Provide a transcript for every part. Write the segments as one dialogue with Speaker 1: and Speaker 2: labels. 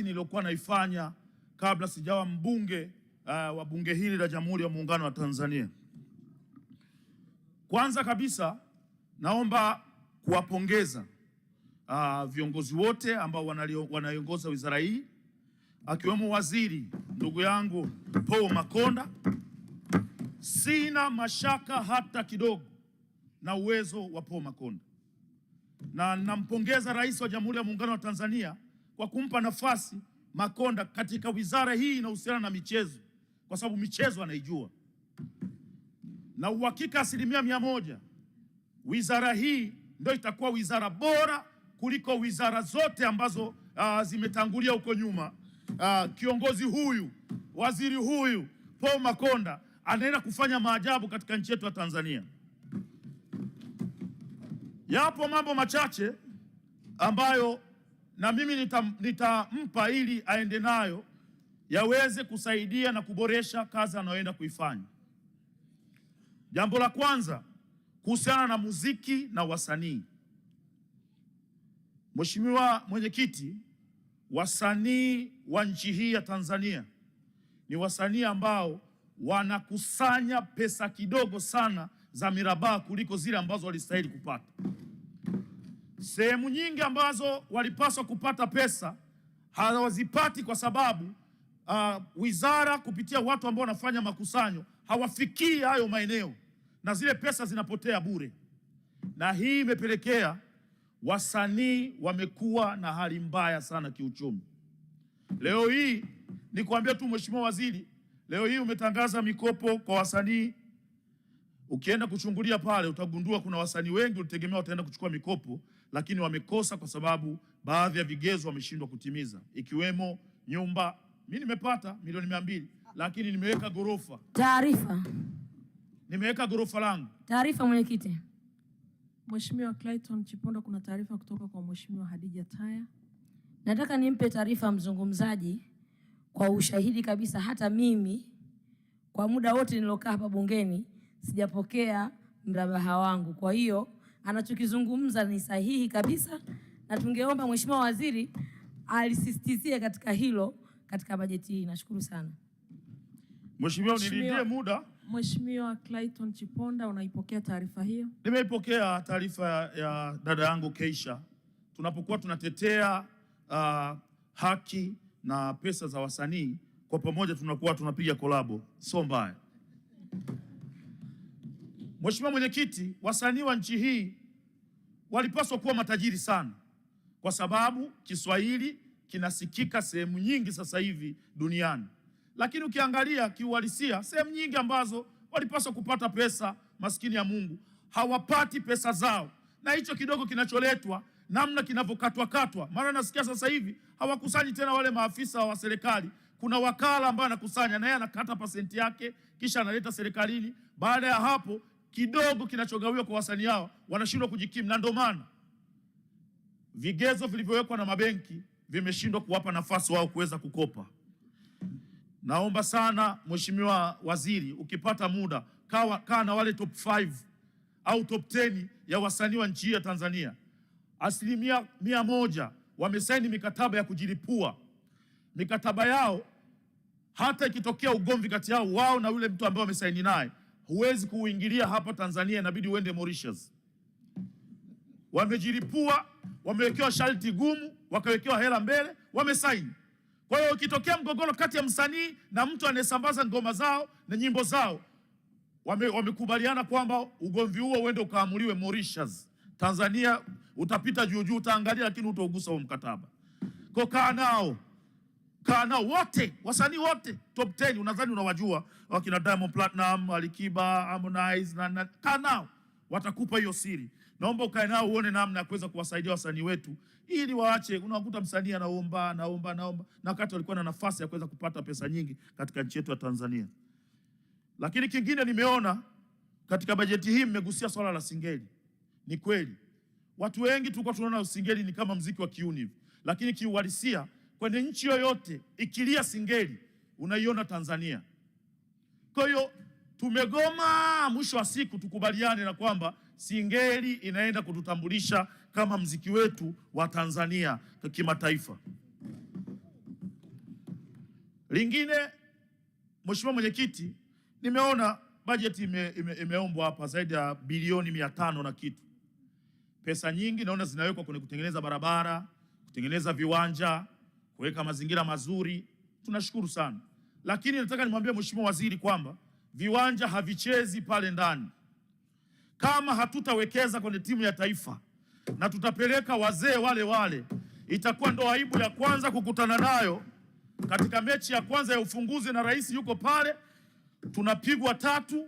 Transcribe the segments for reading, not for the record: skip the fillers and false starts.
Speaker 1: niliyokuwa naifanya kabla sijawa mbunge wa bunge hili la Jamhuri ya Muungano wa Tanzania. Kwanza kabisa naomba kuwapongeza viongozi wote ambao wanaiongoza wizara hii, akiwemo waziri ndugu yangu Paul Makonda. Sina mashaka hata kidogo na uwezo wa Paul Makonda, na nampongeza Rais wa Jamhuri ya Muungano wa Tanzania kwa kumpa nafasi Makonda katika wizara hii inahusiana na michezo, kwa sababu michezo anaijua, na uhakika 100% wizara hii ndio itakuwa wizara bora kuliko wizara zote ambazo zimetangulia huko nyuma. Kiongozi huyu, waziri huyu Paul Makonda anaenda kufanya maajabu katika nchi yetu ya Tanzania. Yapo mambo machache ambayo na mimi nitampa ili aende nayo yaweze kusaidia na kuboresha kazi anayoenda kuifanya. Jambo la kwanza kuhusiana na muziki na wasanii. Mheshimiwa Mwenyekiti, wasanii wa nchi hii ya Tanzania ni wasanii ambao wanakusanya pesa kidogo sana za mirabaha kuliko zile ambazo walistahili kupata. Sehemu nyingi ambazo walipaswa kupata pesa hawazipati kwa sababu wizara kupitia watu ambao wanafanya makusanyo hawafikii hayo maeneo na zile pesa zinapotea bure, na hii imepelekea wasanii wamekuwa na hali mbaya sana kiuchumi. Leo hii nikwambia tu Mheshimiwa Waziri, leo hii umetangaza mikopo kwa wasanii. Ukienda kuchungulia pale utagundua kuna wasanii wengi ulitegemea wataenda kuchukua mikopo, lakini wamekosa kwa sababu baadhi ya vigezo wameshindwa kutimiza, ikiwemo nyumba. Mimi nimepata milioni 200, lakini nimeweka gorofa.
Speaker 2: Taarifa.
Speaker 1: Nimeweka gorofa langu.
Speaker 2: Taarifa Mwenyekiti.
Speaker 3: Mheshimiwa Clayton Chiponda, kuna taarifa kutoka kwa Mheshimiwa Hadija Taya.
Speaker 2: Nataka nimpe taarifa mzungumzaji kwa ushahidi kabisa. Hata mimi kwa muda wote nilokaa hapa bungeni sijapokea mrabaha wangu. Kwa hiyo anachokizungumza ni sahihi kabisa, na tungeomba Mheshimiwa Waziri alisisitizie katika hilo katika bajeti hii. Nashukuru sana.
Speaker 1: Mheshimiwa, nilidie muda.
Speaker 3: Mheshimiwa Clayton Chiponda, unaipokea taarifa hiyo?
Speaker 1: Nimeipokea taarifa ya dada yangu Keisha. Tunapokuwa tunatetea haki na pesa za wasanii, kwa pamoja tunakuwa tunapiga kolabo, sio mbaya. Mheshimiwa Mwenyekiti, wasanii wa nchi hii walipaswa kuwa matajiri sana, kwa sababu Kiswahili kinasikika sehemu nyingi sasa hivi duniani. Lakini ukiangalia kiuhalisia, sehemu nyingi ambazo walipaswa kupata pesa, maskini ya Mungu, hawapati pesa zao, na hicho kidogo kinacholetwa namna kinavyokatwa. Maana nasikia sasa hivi hawakusanyi tena wale maafisa wa serikali. Kuna wakala ambaye anakusanya na yeye anakata pasenti yake kisha analeta serikalini. Baada ya hapo kidogo kinachogawiwa kwa wasanii hao wanashindwa kujikimu, na ndio maana vigezo vilivyowekwa na mabenki vimeshindwa kuwapa nafasi wao kuweza kukopa. Naomba sana Mheshimiwa Waziri, ukipata muda kaa na wale top 5 au top 10 ya wasanii wa nchi ya Tanzania. 100% wamesaini mikataba ya kujilipua. Mikataba yao hata ikitokea ugomvi kati yao wao na yule mtu ambaye wamesaini naye, huwezi kuuingilia hapa Tanzania, inabidi uende Mauritius. Wamejilipua, wamewekewa sharti gumu, wakawekewa hela mbele, wamesaini. Kwa hiyo ukitokea mgogoro kati ya msanii na mtu anayesambaza ngoma zao na nyimbo zao, wamekubaliana kwamba ugomvi huo uende ukaamuliwe Mauritius. Tanzania utapita juu utaangalia, lakini utaugusa huo mkataba. Kwa kaa nao wote, wasanii wote top 10, unadhani unawajua, wakina Diamond Platinum, Alikiba, Harmonize na kaa nao, watakupa hiyo siri. Naomba ukae nao uone namna ya kuweza kuwasaidia wasanii wetu ili waache. Unakuta msanii anaomba na wakati walikuwa na nafasi ya kuweza kupata pesa nyingi katika nchi yetu ya Tanzania. Lakini kingine nimeona katika bajeti hii mmegusia swala la singeli. Ni kweli watu wengi tulikuwa tunaona singeli ni kama mziki wa kiuni hivi, lakini kiuhalisia kwenye nchi yoyote ikilia singeli unaiona Tanzania. Kwa hiyo tumegoma, mwisho wa siku tukubaliane na kwamba singeli inaenda kututambulisha kama mziki wetu wa Tanzania kimataifa. Lingine, Mheshimiwa Mwenyekiti, nimeona bajeti imeombwa hapa zaidi ya bilioni 500 na kitu. Pesa nyingi naona zinawekwa kwenye kutengeneza barabara, kutengeneza viwanja, kuweka mazingira mazuri. Tunashukuru sana. Lakini nataka nimwambie Mheshimiwa Waziri kwamba viwanja havichezi pale ndani. Kama hatutawekeza kwenye timu ya taifa na tutapeleka wazee wale wale, itakuwa ndo aibu ya kwanza kukutana nayo katika mechi ya kwanza ya ufunguzi, na rais yuko pale, tunapigwa 3,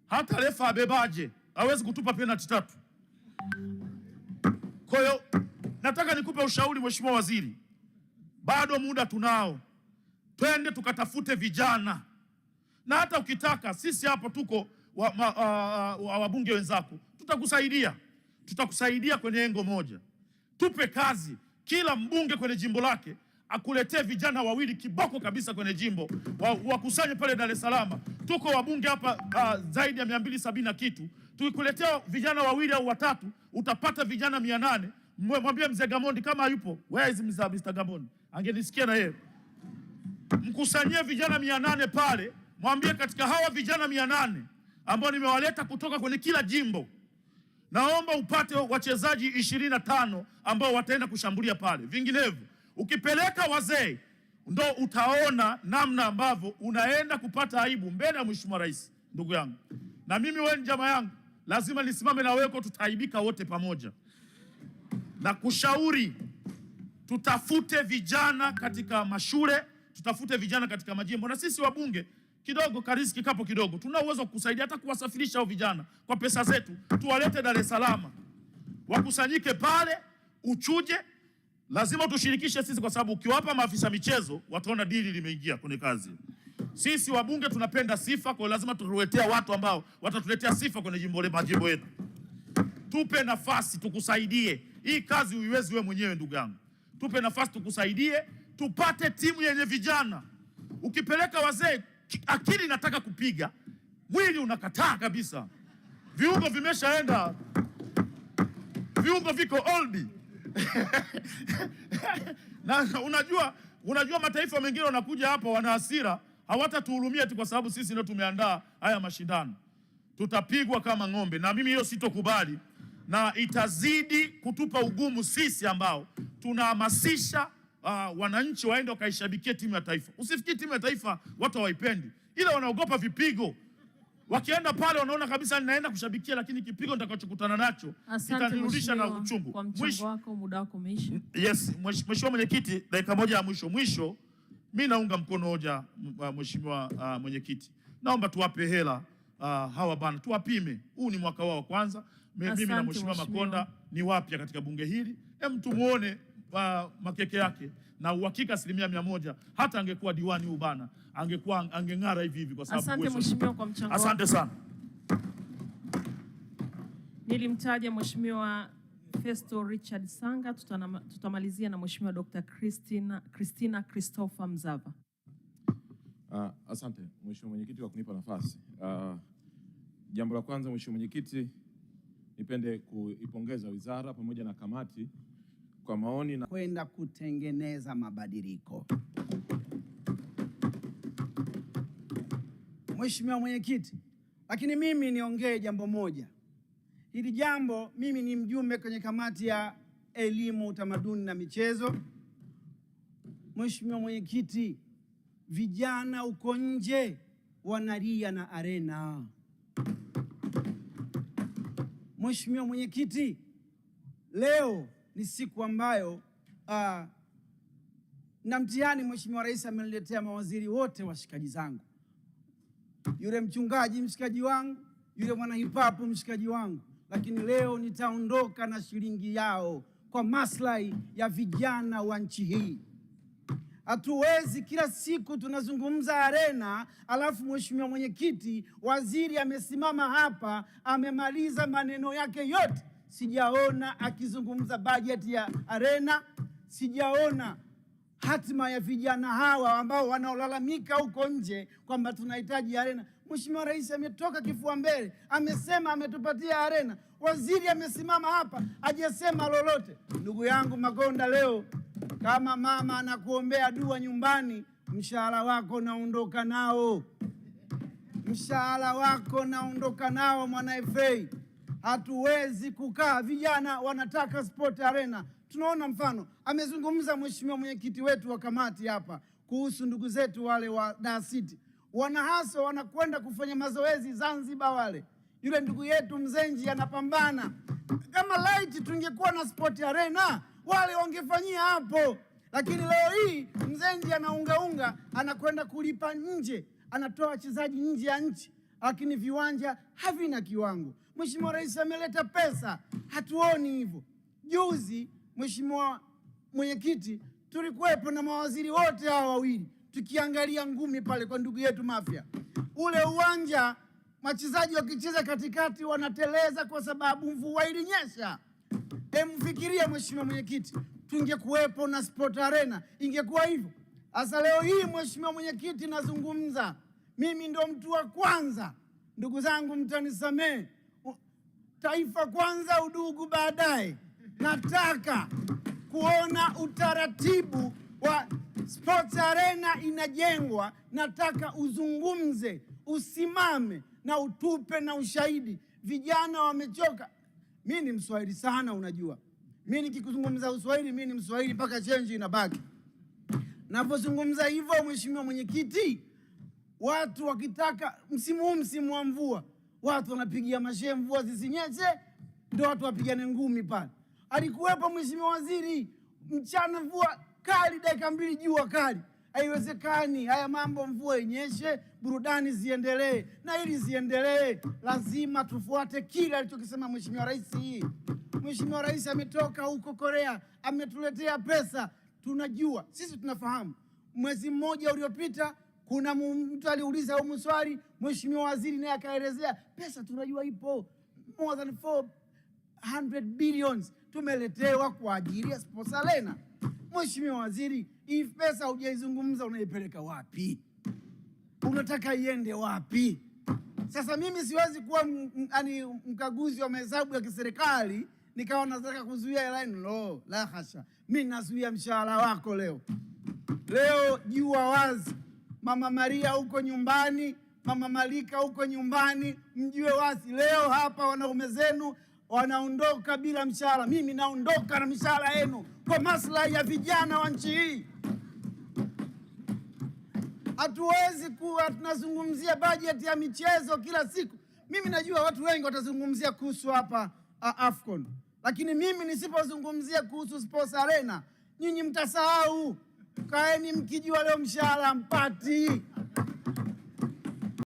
Speaker 1: hata refa abebaje hawezi kutupa penalty 3. Kwa hiyo nataka nikupe ushauri Mheshimiwa Waziri, bado muda tunao, twende tukatafute vijana, na hata ukitaka sisi hapo tuko wabunge wenzako, tutakusaidia kwenye engo moja. Tupe kazi, kila mbunge kwenye jimbo lake akuletee vijana wawili kiboko kabisa kwenye jimbo, wakusanye pale Dar es Salaam. Tuko wabunge hapa zaidi ya 270 na kitu. Tukikuletea vijana wawili au watatu, utapata vijana 800. Mwambie mzee Gamondi kama hayupo, where is Mr. Gamondi? Angenisikia na yeye. Mkusanyie vijana 800 pale, mwambie katika hawa vijana 800 ambao nimewaleta kutoka kwenye kila jimbo, naomba upate wachezaji 25 ambao wataenda kushambulia pale. Vinginevyo ukipeleka wazee, ndo utaona namna ambavyo unaenda kupata aibu mbele ya Mheshimiwa Rais. Ndugu yangu, na mimi wewe ni jamaa yangu, lazima nisimame na wewe, tutaaibika wote pamoja. Na kushauri, tutafute vijana katika mashule, tutafute vijana katika majimbo, na sisi wabunge kidogo kariziki kapo kidogo, tuna uwezo kukusaidia hata kuwasafirisha hao vijana kwa pesa zetu, tuwalete Dar es Salaam, wakusanyike pale, uchuje. Lazima tushirikishe sisi, kwa sababu ukiwapa maafisa michezo wataona dili limeingia kwenye kazi. Sisi wabunge tunapenda sifa, kwa lazima turuetea watu ambao watatuletea sifa kwenye majimbo yetu. Tupe nafasi tukusaidie. Hii kazi uiwezi wewe mwenyewe ndugu yangu. Tupe nafasi tukusaidie, tupate timu yenye vijana. Ukipeleka wazee, akili inataka kupiga, mwili unakataa kabisa. Viungo vimeshaenda. Viungo viko old. Na unajua mataifa mengine wanakuja hapa wana hasira, hawatatuhurumia tu kwa sababu sisi ndio tumeandaa haya mashindano. Tutapigwa kama ng'ombe, na mimi hiyo sitokubali, na itazidi kutupa ugumu sisi ambao tunahamasisha wananchi waende wakaishabikie timu ya taifa. Usifikiri timu ya taifa watu hawaipendi, ila wanaogopa vipigo. Wakienda pale wanaona kabisa ninaenda kushabikia, lakini kipigo nitakachokutana nacho kitanirudisha na uchungu.
Speaker 3: Kwa mchango wako, muda wako umeisha.
Speaker 1: Yes, Mheshimiwa Mwenyekiti, dakika moja ya mwisho, mimi naunga mkono hoja Mheshimiwa Mwenyekiti. Naomba tuwape hela hawa bana, tuwapime. Huu ni mwaka wao kwanza. Mimi na Mheshimiwa Makonda ni wapya katika bunge hili. Tumuone makeke yake, na uhakika 100% hata angekuwa diwani huu bana, angeng'ara hivi kwa sababu.
Speaker 3: Asante Mheshimiwa kwa mchango wako.
Speaker 1: Asante sana.
Speaker 3: Nilimtaja Mheshimiwa Festo Richard Sanga, tutamalizia na Mheshimiwa Dr. Christina Christopher Mzava.
Speaker 4: Asante Mheshimiwa Mwenyekiti kwa kunipa nafasi. Jambo la kwanza Mheshimiwa Mwenyekiti, nipende kuipongeza wizara pamoja na kamati kwa maoni na
Speaker 5: kwenda kutengeneza mabadiliko. Mheshimiwa Mwenyekiti, lakini mimi niongee jambo moja. Hili jambo, mimi ni mjumbe kwenye kamati ya elimu, utamaduni na michezo. Mheshimiwa Mwenyekiti, vijana uko nje wanalia na arena. Mheshimiwa Mwenyekiti, leo ni siku ambayo na mtihani. Mheshimiwa Rais ameniletea mawaziri wote washikaji zangu, yule mchungaji mshikaji wangu, yule mwana hip hop mshikaji wangu, lakini leo nitaondoka na shilingi yao kwa maslahi ya vijana wa nchi hii. Hatuwezi kila siku tunazungumza arena, alafu Mheshimiwa Mwenyekiti, waziri amesimama hapa amemaliza maneno yake yote. Sijaona akizungumza bajeti ya arena, sijaona hatima ya vijana hawa ambao wanaolalamika huko nje kwamba tunahitaji arena. Mheshimiwa Rais ametoka kifua mbele, amesema ametupatia arena. Waziri amesimama hapa hajasema lolote. Ndugu yangu Makonda, leo Kama mama anakuombea dua nyumbani, mshahara wako naondoka nao, mshahara wako naondoka nao mwana FA. Hatuwezi kukaa, vijana wanataka sport arena. Tunaona mfano, amezungumza mheshimiwa mwenyekiti wetu wa kamati hapa kuhusu ndugu zetu wale wa Dar City. Wanahaso wanakwenda kufanya mazoezi Zanzibar wale. Yule ndugu yetu Mzenji anapambana. Kama light tungekuwa na sport arena, wale wangefanyia hapo. Lakini leo hii Mzenji anaungaunga, anakwenda kulipa nje, anatoa wachezaji nje ya nchi, lakini viwanja havina kiwango. Mheshimiwa Rais ameleta pesa, hatuoni hivyo. Juzi Mheshimiwa mwenyekiti, tulikuwepo na mawaziri wote hawa wawili tukiangalia ngumi pale kwa ndugu yetu Mafia. Ule uwanja wachezaji wakicheza katikati wanateleza kwa sababu mvua ilinyesha. Mfikiria Mheshimiwa mwenyekiti, tungekuwepo na sport arena ingekuwa hivyo. Asa leo hii Mheshimiwa mwenyekiti, nazungumza mimi ndo mtu wa kwanza, ndugu zangu mtanisamee, taifa kwanza, udugu baadaye. Nataka kuona utaratibu wa sports arena inajengwa. Nataka uzungumze, usimame na utupe na ushahidi. Vijana wamechoka. Mimi ni Mswahili sana, unajua. Mimi nikikuzungumza Uswahili, mimi ni Mswahili mpaka chenji inabaki. Napozungumza hivyo Mheshimiwa mwenyekiti, watu wakitaka msimu huu, msimu wa mvua, watu wanapigia mashehe mvua zisinyeshe, ndio watu wapigane ngumi pale. Alikuwepo Mheshimiwa waziri, mchana mvua kali, dakika 2 jua kali. Haiwezekani haya mambo, mvua inyeshe, burudani ziendelee, na ili ziendelee lazima tufuate kile alichokisema Mheshimiwa Rais. Mheshimiwa Rais ametoka huko Korea, ametuletea pesa. Tunajua, sisi tunafahamu. Mwezi mmoja uliopita kuna mtu aliuliza huko swali, Mheshimiwa waziri naye akaelezea pesa. Tunajua ipo more than 400 billions tumeletewa kwa ajili ya sports arena. Mheshimiwa waziri, hii pesa hujaizungumza, unaipeleka wapi? Unataka iende wapi? Sasa mimi siwezi kuwa mkaguzi wa mahesabu ya kiserikali nikawa nataka kuzuia airline. No, la hasha. Mimi nazuia mshahara wako leo. Leo jua wazi, Mama Maria huko nyumbani, Mama Malika huko nyumbani, mjue wazi leo hapa wanaume zenu wanaondoka bila mshahara. Mimi naondoka na mshahara yenu kwa maslahi ya vijana wa nchi hii. Hatuwezi kuwa tunazungumzia bajeti ya michezo kila siku. Mimi najua watu wengi watazungumzia kuhusu hapa AFCON, lakini mimi nisipozungumzia kuhusu sports arena, nyinyi mtasahau. Kaeni mkijua leo mshahara mpati.